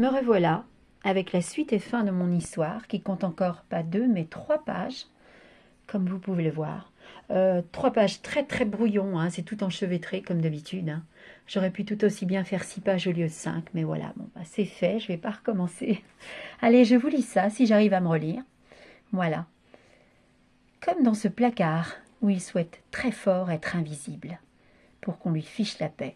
Me revoilà avec la suite et fin de mon histoire qui compte encore pas 2 mais 3 pages, comme vous pouvez le voir. 3 pages très très brouillon, hein, c'est tout enchevêtré comme d'habitude. Hein. J'aurais pu tout aussi bien faire 6 pages au lieu de 5, mais voilà, bon, bah, c'est fait, je ne vais pas recommencer. Allez, je vous lis ça si j'arrive à me relire. Voilà. Comme dans ce placard où il souhaite très fort être invisible, pour qu'on lui fiche la paix.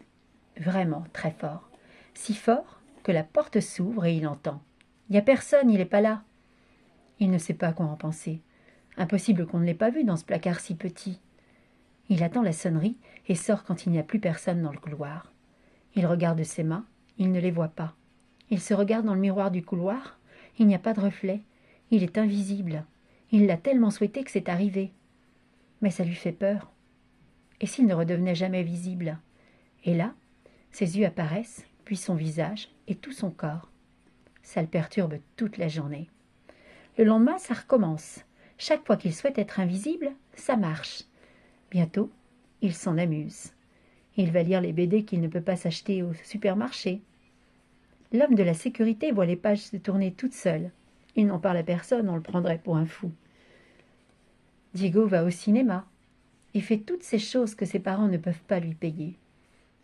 Vraiment très fort. Si fort que la porte s'ouvre et il entend. Il n'y a personne, il n'est pas là. Il ne sait pas quoi en penser. Impossible qu'on ne l'ait pas vu dans ce placard si petit. Il attend la sonnerie et sort quand il n'y a plus personne dans le couloir. Il regarde ses mains, il ne les voit pas. Il se regarde dans le miroir du couloir, il n'y a pas de reflet. Il est invisible. Il l'a tellement souhaité que c'est arrivé. Mais ça lui fait peur. Et s'il ne redevenait jamais visible? Et là, ses yeux apparaissent, puis son visage et tout son corps. Ça le perturbe toute la journée. Le lendemain, ça recommence. Chaque fois qu'il souhaite être invisible, ça marche. Bientôt, il s'en amuse. Il va lire les BD qu'il ne peut pas s'acheter au supermarché. L'homme de la sécurité voit les pages se tourner toutes seules. Il n'en parle à personne, on le prendrait pour un fou. Diego va au cinéma. Il fait toutes ces choses que ses parents ne peuvent pas lui payer.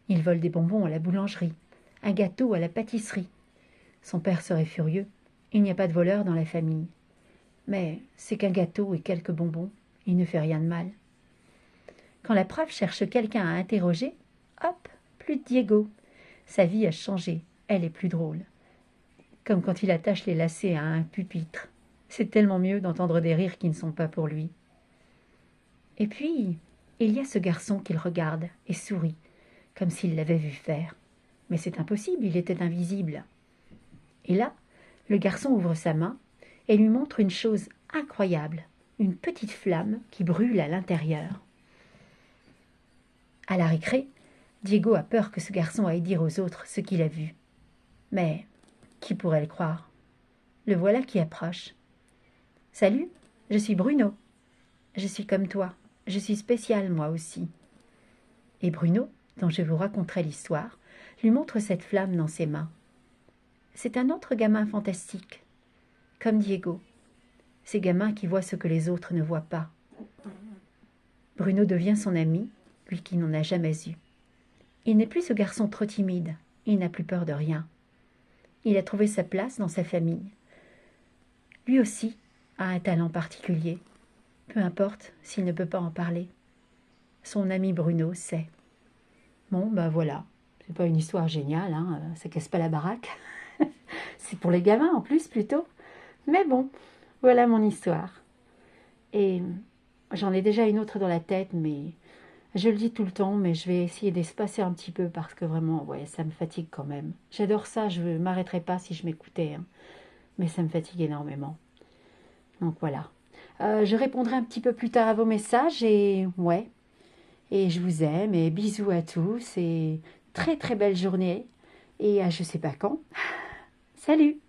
Il vole des bonbons à la boulangerie, un gâteau à la pâtisserie. Son père serait furieux. Il n'y a pas de voleur dans la famille. Mais c'est qu'un gâteau et quelques bonbons. Il ne fait rien de mal. Quand la prof cherche quelqu'un à interroger, hop, plus de Diego. Sa vie a changé. Elle est plus drôle. Comme quand il attache les lacets à un pupitre. C'est tellement mieux d'entendre des rires qui ne sont pas pour lui. Et puis, il y a ce garçon qu'il regarde et sourit, comme s'il l'avait vu faire. Mais c'est impossible, il était invisible. Et là, le garçon ouvre sa main et lui montre une chose incroyable, une petite flamme qui brûle à l'intérieur. À la récré, Diego a peur que ce garçon aille dire aux autres ce qu'il a vu. Mais qui pourrait le croire? Le voilà qui approche. « Salut, je suis Bruno. Je suis comme toi. Je suis spécial, moi aussi. » Et Bruno, dont je vous raconterai l'histoire, lui montre cette flamme dans ses mains. C'est un autre gamin fantastique, comme Diego. Ces gamins qui voient ce que les autres ne voient pas. Bruno devient son ami, lui qui n'en a jamais eu. Il n'est plus ce garçon trop timide, il n'a plus peur de rien. Il a trouvé sa place dans sa famille. Lui aussi a un talent particulier, peu importe s'il ne peut pas en parler. Son ami Bruno sait. Bon, ben voilà, c'est pas une histoire géniale, hein, ça casse pas la baraque. C'est pour les gamins en plus plutôt. Mais bon, voilà mon histoire. Et j'en ai déjà une autre dans la tête, mais je le dis tout le temps, mais je vais essayer d'espacer un petit peu parce que vraiment, ouais, ça me fatigue quand même. J'adore ça, je ne m'arrêterai pas si je m'écoutais, hein, mais ça me fatigue énormément. Donc voilà. Je répondrai un petit peu plus tard à vos messages et ouais. Et je vous aime et bisous à tous et très très belle journée et à je sais pas quand. Salut!